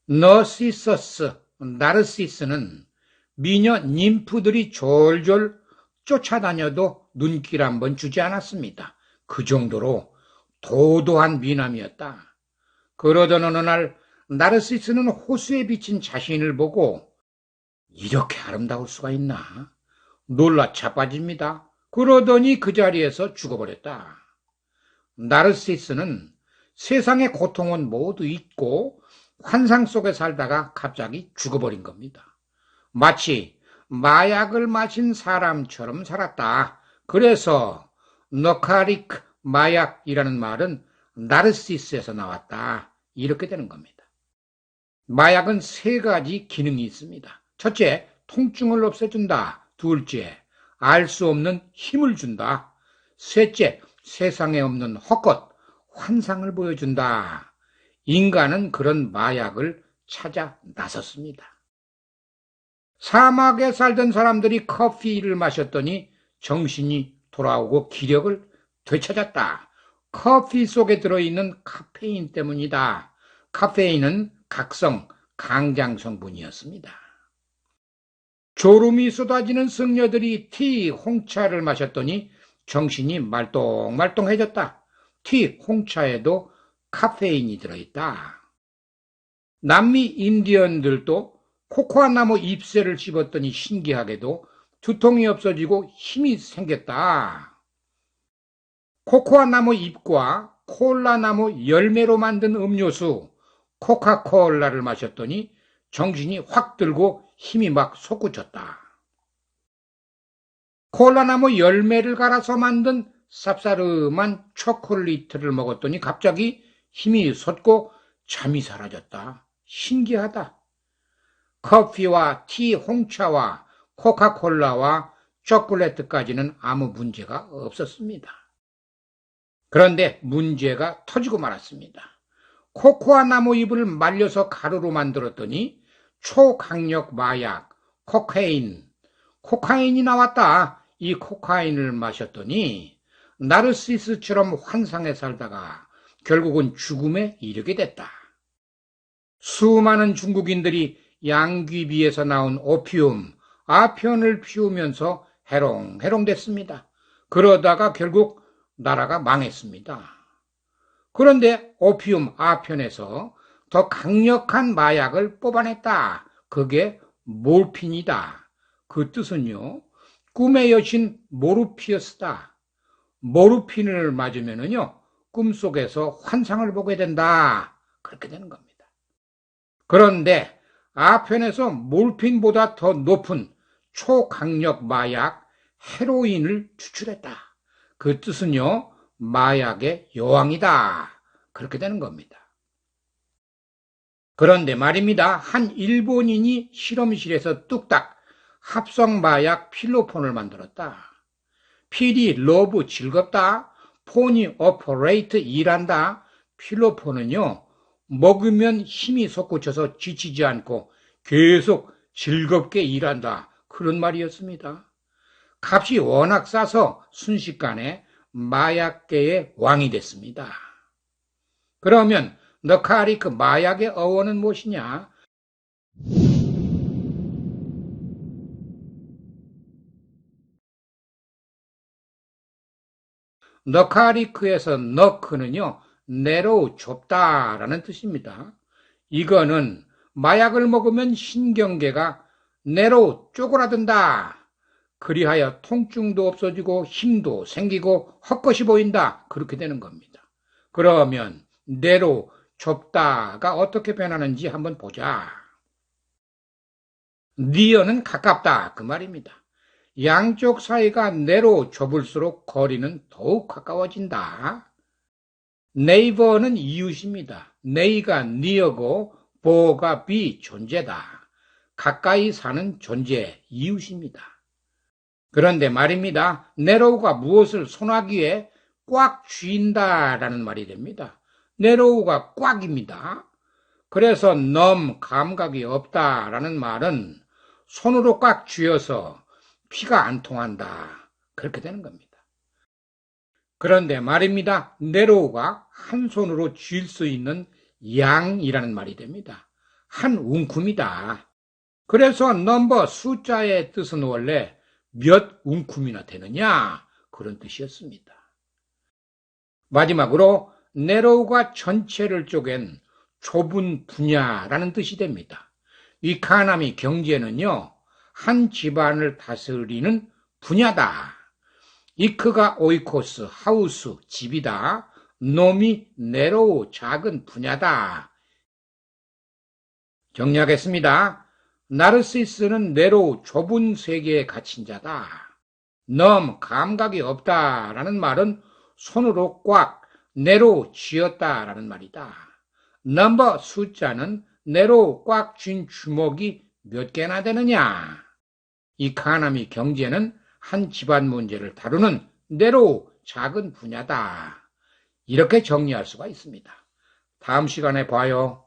너시서스, 나르시스는 미녀 님프들이 졸졸 쫓아다녀도 눈길 한번 주지 않았습니다. 그 정도로 도도한 미남이었다. 그러던 어느 날 나르시스는 호수에 비친 자신을 보고 이렇게 아름다울 수가 있나? 놀라 자빠집니다. 그러더니 그 자리에서 죽어버렸다. 나르시스는 세상의 고통은 모두 잊고 환상 속에 살다가 갑자기 죽어버린 겁니다. 마치 마약을 마신 사람처럼 살았다. 그래서 너카리크 마약이라는 말은 나르시스에서 나왔다. 이렇게 되는 겁니다. 마약은 세 가지 기능이 있습니다. 첫째, 통증을 없애준다. 둘째, 알 수 없는 힘을 준다. 셋째, 세상에 없는 헛것, 환상을 보여준다. 인간은 그런 마약을 찾아 나섰습니다. 사막에 살던 사람들이 커피를 마셨더니 정신이 돌아오고 기력을 되찾았다. 커피 속에 들어있는 카페인 때문이다. 카페인은 각성, 강장 성분이었습니다. 졸음이 쏟아지는 승려들이 티, 홍차를 마셨더니 정신이 말똥말똥해졌다. 티, 홍차에도 카페인이 들어있다. 남미 인디언들도 코코아 나무 잎새를 씹었더니 신기하게도 두통이 없어지고 힘이 생겼다. 코코아 나무 잎과 콜라 나무 열매로 만든 음료수 코카콜라를 마셨더니 정신이 확 들고 힘이 막 솟구쳤다. 콜라나무 열매를 갈아서 만든 쌉싸름한 초콜릿을 먹었더니 갑자기 힘이 솟고 잠이 사라졌다. 신기하다. 커피와 티, 홍차와 코카콜라와 초콜릿까지는 아무 문제가 없었습니다. 그런데 문제가 터지고 말았습니다. 코코아 나무 잎을 말려서 가루로 만들었더니 초강력 마약, 코카인이 나왔다. 이 코카인을 마셨더니 나르시스처럼 환상에 살다가 결국은 죽음에 이르게 됐다. 수많은 중국인들이 양귀비에서 나온 오피움, 아편을 피우면서 해롱해롱 됐습니다. 그러다가 결국 나라가 망했습니다. 그런데 오피움 아편에서 더 강력한 마약을 뽑아냈다. 그게 몰핀이다. 그 뜻은요, 꿈의 여신 모르피어스다. 모르핀을 맞으면은요, 꿈속에서 환상을 보게 된다. 그렇게 되는 겁니다. 그런데 아편에서 몰핀보다 더 높은 초강력 마약 헤로인을 추출했다. 그 뜻은요, 마약의 여왕이다. 그렇게 되는 겁니다. 그런데 말입니다. 한 일본인이 실험실에서 뚝딱 합성 마약 필로폰을 만들었다. PD 러브 즐겁다. 폰이 오퍼레이트 일한다. 필로폰은요, 먹으면 힘이 솟구쳐서 지치지 않고 계속 즐겁게 일한다. 그런 말이었습니다. 값이 워낙 싸서 순식간에 마약계의 왕이 됐습니다. 그러면 너카리크 마약의 어원은 무엇이냐? 너카리크에서 너크는요, 내로 좁다라는 뜻입니다. 이거는 마약을 먹으면 신경계가 내로 쪼그라든다. 그리하여 통증도 없어지고 힘도 생기고 헛것이 보인다. 그렇게 되는 겁니다. 그러면 내로 좁다가 어떻게 변하는지 한번 보자. 니어는 가깝다. 그 말입니다. 양쪽 사이가 내로 좁을수록 거리는 더욱 가까워진다. 네이버는 이웃입니다. 네이가 니어고 보가 비 존재다. 가까이 사는 존재, 이웃입니다. 그런데 말입니다. 네로우가 무엇을 손아귀에 꽉 쥐인다라는 말이 됩니다. 네로우가 꽉입니다. 그래서 감각이 없다라는 말은 손으로 꽉 쥐어서 피가 안 통한다. 그렇게 되는 겁니다. 그런데 말입니다. 네로우가 한 손으로 쥘 수 있는 양이라는 말이 됩니다. 한 웅큼이다. 그래서 넘버 숫자의 뜻은 원래 몇 웅큼이나 되느냐 그런 뜻이었습니다. 마지막으로 narrow가 전체를 쪼갠 좁은 분야라는 뜻이 됩니다. 이카나미 경제는요, 한 집안을 다스리는 분야다. 이크가 오이코스, 하우스, 집이다. 놈이 narrow, 작은 분야다. 정리하겠습니다. 나르시스는 narrow, 좁은 세계에 갇힌 자다. 넘, 감각이 없다라는 말은 손으로 꽉 narrow 쥐었다라는 말이다. 넘버, 숫자는 narrow 꽉 쥔 주먹이 몇 개나 되느냐. 이카나미 경제는 한 집안 문제를 다루는 narrow, 작은 분야다. 이렇게 정리할 수가 있습니다. 다음 시간에 봐요.